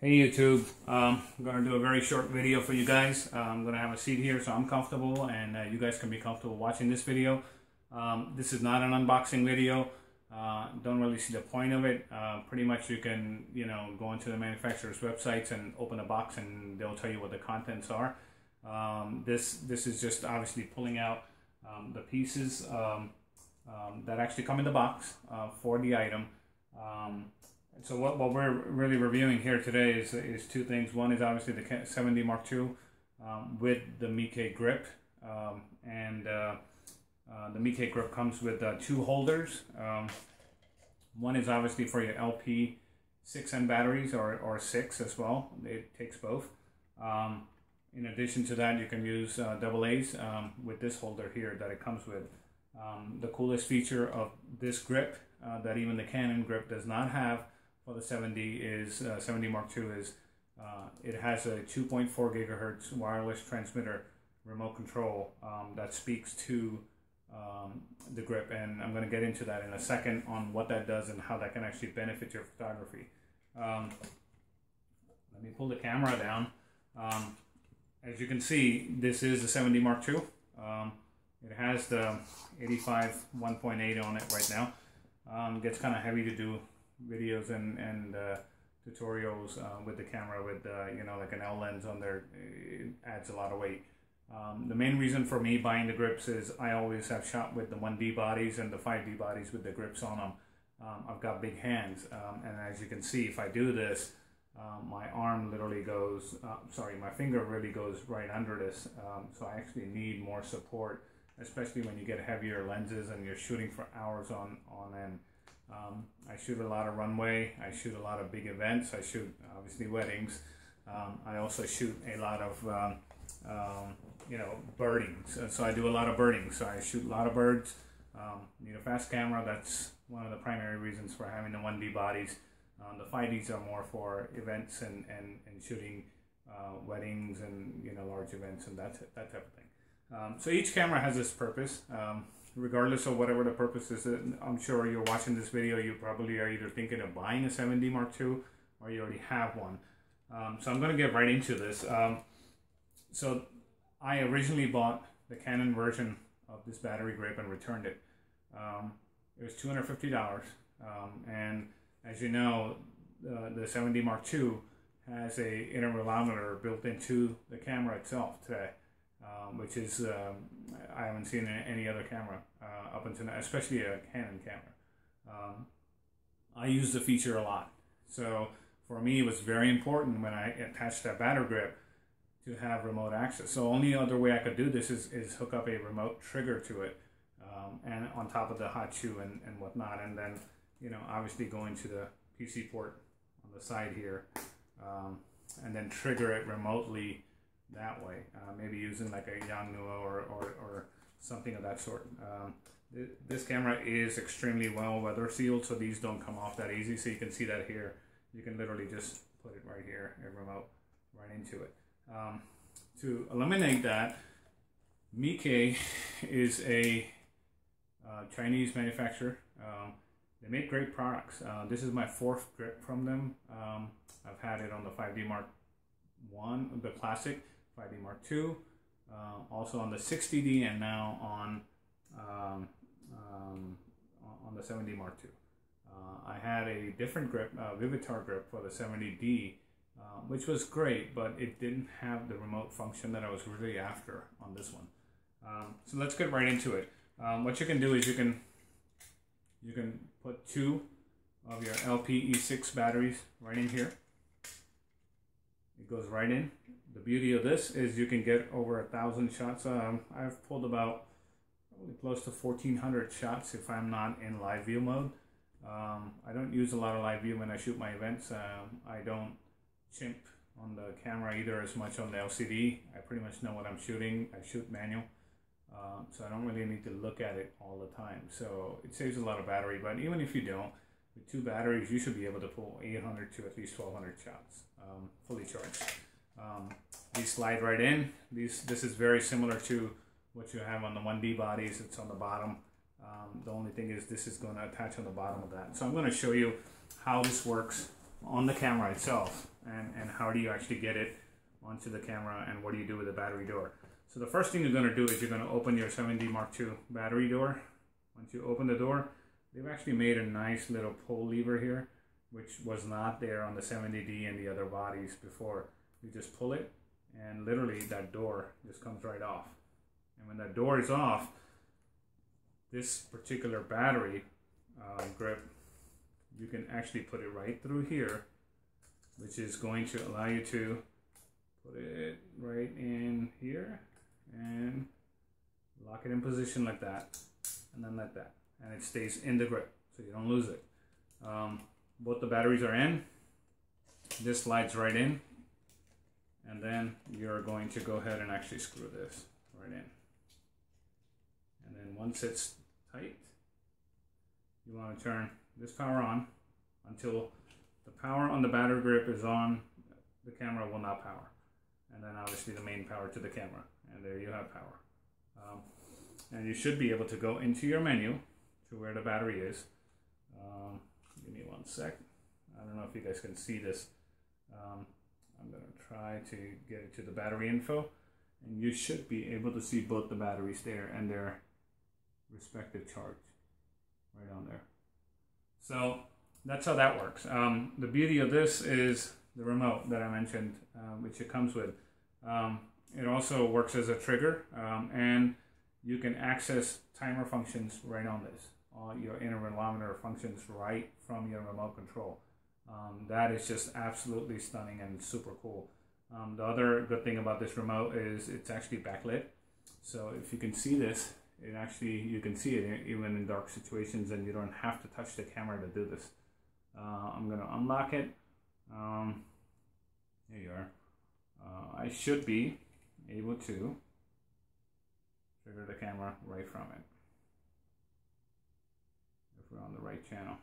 Hey YouTube, I'm going to do a very short video for you guys. I'm going to have a seat here so I'm comfortable and you guys can be comfortable watching this video. This is not an unboxing video. Don't really see the point of it. Pretty much you can, go into the manufacturer's websites and open a box and they'll tell you what the contents are. This is just obviously pulling out the pieces that actually come in the box for the item. So what we're really reviewing here today is two things. One is obviously the 7D Mark II with the Meike grip, and the Meike grip comes with two holders. One is obviously for your LP 6N batteries or 6 as well. It takes both. In addition to that, you can use AA's with this holder here that it comes with. The coolest feature of this grip that even the Canon grip does not have for the 7D is 7D Mark II is it has a 2.4 gigahertz wireless transmitter remote control that speaks to the grip, and I'm going to get into that in a second on what that does and how that can actually benefit your photography. Let me pull the camera down. As you can see, this is the 7D Mark II. It has the 85 1.8 on it right now. It gets kind of heavy to do videos and tutorials with the camera with like an L lens on there. It adds a lot of weight. The main reason for me buying the grips is I always have shot with the 1D bodies and the 5D bodies with the grips on them. I've got big hands, and as you can see, if I do this, my arm literally goes, my finger really goes right under this, so I actually need more support, especially when you get heavier lenses and you're shooting for hours on end. I shoot a lot of runway, I shoot a lot of big events, I shoot obviously weddings, I also shoot a lot of birding, so I do a lot of birding, so I shoot a lot of birds. Need a fast camera. That's one of the primary reasons for having the 1D bodies. The 5Ds are more for events and shooting weddings and large events and that type of thing. So each camera has its purpose. Regardless of whatever the purpose is, I'm sure you're watching this video, you probably are either thinking of buying a 7D Mark II or you already have one. So I'm going to get right into this. So I originally bought the Canon version of this battery grip and returned it. It was $250, and as you know, the 7D Mark II has a intervalometer built into the camera itself today. Which is, I haven't seen any other camera up until now, especially a Canon camera. I use the feature a lot. So for me, it was very important when I attached that battery grip to have remote access. So only other way I could do this is hook up a remote trigger to it, and on top of the hot shoe and whatnot. And then, obviously go into the PC port on the side here, and then trigger it remotely that way, maybe using like a Yongnuo or something of that sort. This camera is extremely well weather sealed, so these don't come off that easy. So you can see that here. You can literally just put it right here, a remote right into it. To eliminate that, Meike is a Chinese manufacturer. They make great products. This is my fourth grip from them. I've had it on the 5D Mark I, the classic 5D Mark II, also on the 60D, and now on the 7D Mark II. I had a different grip, Vivitar grip for the 70D, which was great, but it didn't have the remote function that I was really after on this one. So let's get right into it. What you can do is you can put two of your LPE6 batteries right in here. It goes right in. The beauty of this is you can get over 1,000 shots. I've pulled about probably close to 1,400 shots if I'm not in live view mode. I don't use a lot of live view when I shoot my events. I don't chimp on the camera either as much on the LCD. I pretty much know what I'm shooting. I shoot manual, so I don't really need to look at it all the time. So it saves a lot of battery, but even if you don't, with two batteries, you should be able to pull 800 to at least 1,200 shots fully charged. These slide right in. This is very similar to what you have on the 1D bodies. It's on the bottom. The only thing is this is going to attach on the bottom of that. So I'm going to show you how this works on the camera itself. and how do you actually get it onto the camera, and what do you do with the battery door. So the first thing you're going to do is you're going to open your 7D Mark II battery door. Once you open the door, they've actually made a nice little pull lever here, which was not there on the 70D and the other bodies before. You just pull it, and literally that door just comes right off. And when that door is off, this particular battery grip, you can actually put it right through here, which is going to allow you to put it right in here and lock it in position like that, and then like that, and it stays in the grip so you don't lose it. Both the batteries are in. This slides right in, and then you're going to go ahead and actually screw this right in. And then once it's tight, you want to turn this power on until the power on the battery grip is on. The camera will not power, and then obviously the main power to the camera, and there you have power. And you should be able to go into your menu to where the battery is. Give me one sec. I don't know if you guys can see this. I'm going to try to get it to the battery info, and you should be able to see both the batteries there and their respective charge right on there. So that's how that works. The beauty of this is the remote that I mentioned, which it comes with. It also works as a trigger, and you can access timer functions right on this. All your intervalometer functions right from your remote control. That is just absolutely stunning and super cool. The other good thing about this remote is it's actually backlit. So if you can see this, it actually, you can see it even in dark situations, and you don't have to touch the camera to do this. I'm going to unlock it. There you are. I should be able to trigger the camera right from it, if we're on the right channel.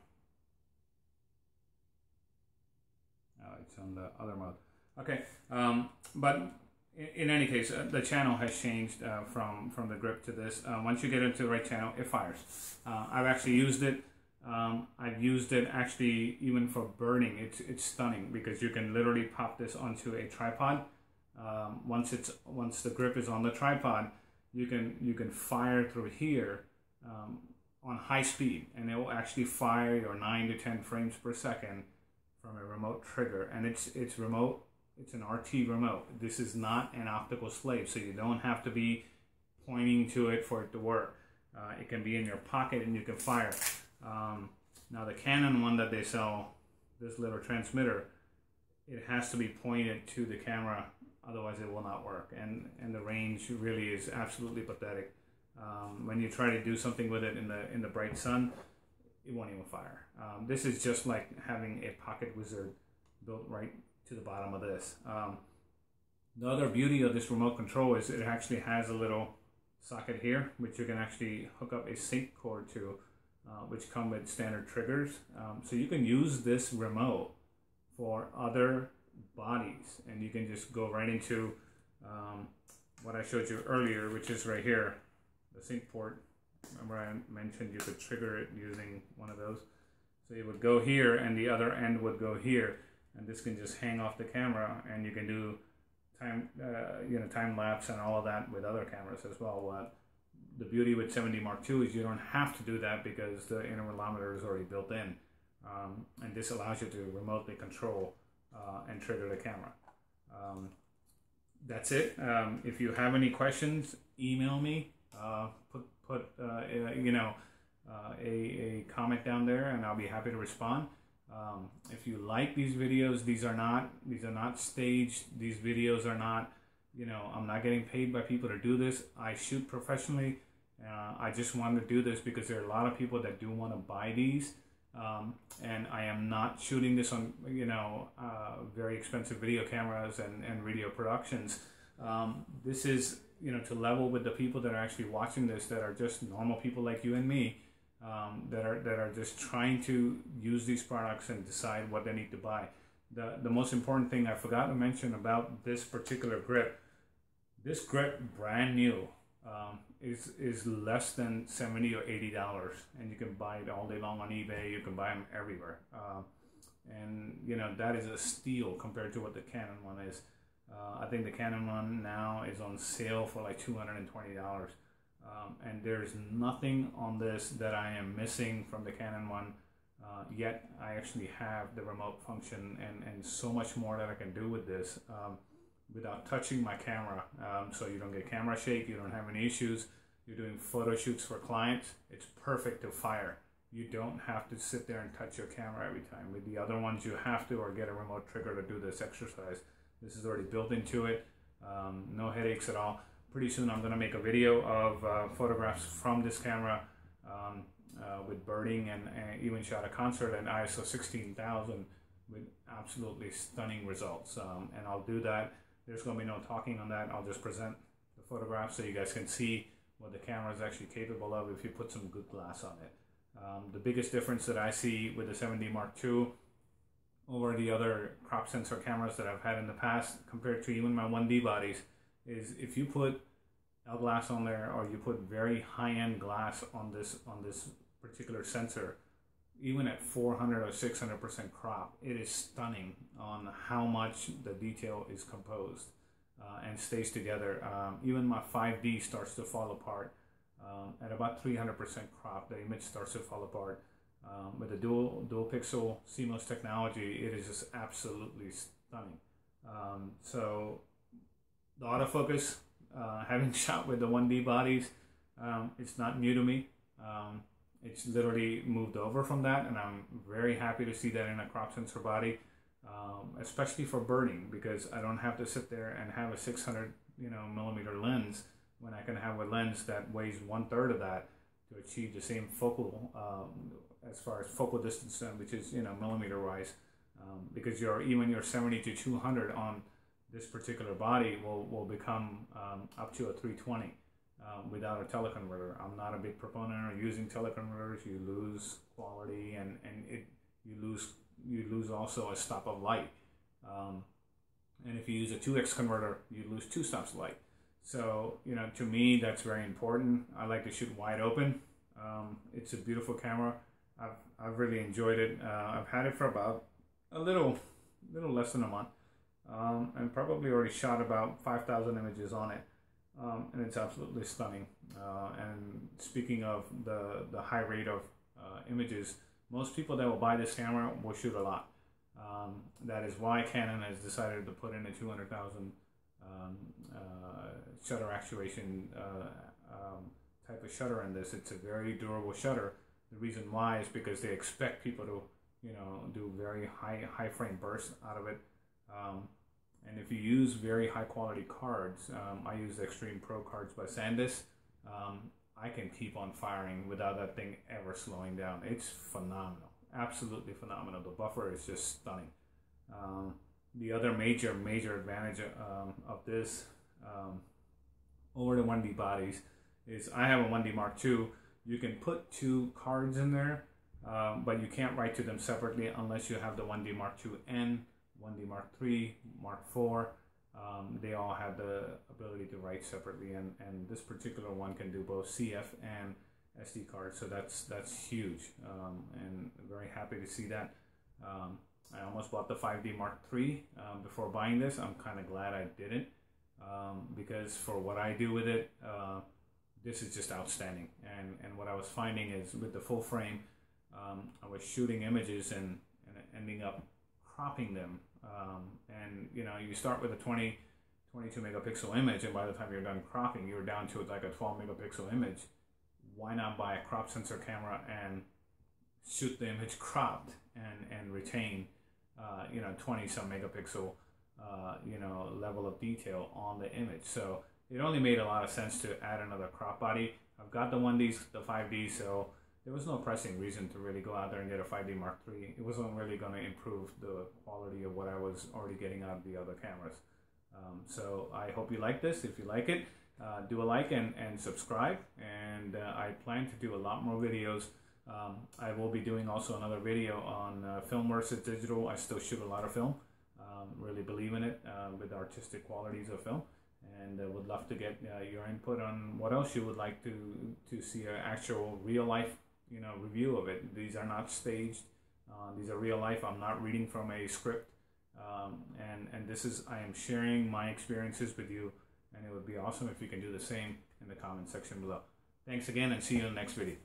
It's on the other mode. Okay, but in any case, the channel has changed from the grip to this. Once you get into the right channel, it fires. I've actually used it. I've used it actually even for birding. It's stunning because you can literally pop this onto a tripod. Once the grip is on the tripod, you can fire through here on high speed, and it will actually fire your 9 to 10 frames per second from a remote trigger. And it's remote. It's an RT remote. This is not an optical slave, so you don't have to be pointing to it for it to work. It can be in your pocket and you can fire. Now the Canon one that they sell, this little transmitter, it has to be pointed to the camera, otherwise it will not work. And the range really is absolutely pathetic. When you try to do something with it in the bright sun, it won't even fire. This is just like having a pocket wizard built right to the bottom of this. The other beauty of this remote control is it actually has a little socket here, which you can actually hook up a sync cord to, which come with standard triggers. So you can use this remote for other bodies, and you can just go right into what I showed you earlier, which is right here, the sync port. Remember I mentioned you could trigger it using one of those. So you would go here and the other end would go here, and this can just hang off the camera, and you can do time lapse and all of that with other cameras as well. The beauty with 7D Mark II is you don't have to do that because the intervalometer is already built in, and this allows you to remotely control and trigger the camera. That's it. If you have any questions, email me. Put a comment down there, and I'll be happy to respond. If you like these videos, these are not staged. These videos are not, I'm not getting paid by people to do this. I shoot professionally. I just wanted to do this because there are a lot of people that do want to buy these, and I am not shooting this on very expensive video cameras and video productions. This is to level with the people that are actually watching this, that are just normal people like you and me, that are just trying to use these products and decide what they need to buy. The most important thing I forgot to mention about this particular grip, this grip brand new is less than $70 or $80, and you can buy it all day long on eBay. You can buy them everywhere. and you know that is a steal compared to what the Canon one is. I think the Canon one now is on sale for like $220, and there's nothing on this that I am missing from the Canon one. Yet I actually have the remote function and so much more that I can do with this without touching my camera. So you don't get camera shake, you don't have any issues. You're doing photo shoots for clients, it's perfect to fire. You don't have to sit there and touch your camera every time. With the other ones you have to, or get a remote trigger to do this exercise. This is already built into it, no headaches at all. Pretty soon I'm going to make a video of photographs from this camera with birding, and even shot a concert at ISO 16000 with absolutely stunning results. And I'll do that. There's going to be no talking on that. I'll just present the photographs so you guys can see what the camera is actually capable of if you put some good glass on it. The biggest difference that I see with the 7D Mark II over the other crop sensor cameras that I've had in the past compared to even my 1D bodies is if you put L glass on there, or you put very high-end glass on this particular sensor, even at 400 or 600% crop, it is stunning on how much the detail is composed and stays together. Even my 5D starts to fall apart. At about 300% crop, the image starts to fall apart. With the dual pixel CMOS technology, it is just absolutely stunning. So the autofocus, having shot with the 1D bodies, it's not new to me. It's literally moved over from that, and I'm very happy to see that in a crop sensor body, especially for birding, because I don't have to sit there and have a 600 millimeter lens when I can have a lens that weighs 1/3 of that to achieve the same focal, as far as focal distance, which is millimeter wise, because even your 70 to 200 on this particular body will become up to a 320 without a teleconverter. I'm not a big proponent of using teleconverters. You lose quality, and you lose also a stop of light. And if you use a 2x converter, you lose 2 stops of light. So to me, that's very important. I like to shoot wide open. It's a beautiful camera. I've really enjoyed it. I've had it for about a little less than a month, and probably already shot about 5,000 images on it, and it's absolutely stunning. And speaking of the high rate of images, most people that will buy this camera will shoot a lot. That is why Canon has decided to put in a 200,000 shutter actuation type of shutter in this. It's a very durable shutter. The reason why is because they expect people to do very high frame bursts out of it. And if you use very high quality cards, I use the Extreme Pro cards by SanDisk, I can keep on firing without that thing ever slowing down. It's phenomenal, absolutely phenomenal. The buffer is just stunning. The other major advantage of this over the 1D bodies is I have a 1D Mark II. You can put 2 cards in there, but you can't write to them separately unless you have the 1D Mark II-N, 1D Mark III, Mark IV. They all have the ability to write separately, and this particular one can do both CF and SD cards, so that's huge, and I'm very happy to see that. I almost bought the 5D Mark III before buying this. I'm kind of glad I didn't, because for what I do with it, this is just outstanding. And what I was finding is with the full frame, I was shooting images and ending up cropping them. And you start with a 22 megapixel image, and by the time you're done cropping, you're down to like a 12 megapixel image. Why not buy a crop sensor camera and shoot the image cropped and retain 20 some megapixel level of detail on the image? So it only made a lot of sense to add another crop body. I've got the 1Ds, the 5D, so there was no pressing reason to really go out there and get a 5D Mark III. It wasn't really going to improve the quality of what I was already getting out of the other cameras. So I hope you like this. If you like it, do a like and subscribe. And I plan to do a lot more videos. I will be doing also another video on film versus digital. I still shoot a lot of film. Really believe in it with the artistic qualities of film. And would love to get your input on what else you would like to see an actual real life review of it. These are not staged. These are real life. I'm not reading from a script. And this is, I am sharing my experiences with you, and it would be awesome if you can do the same in the comment section below. Thanks again, and see you in the next video.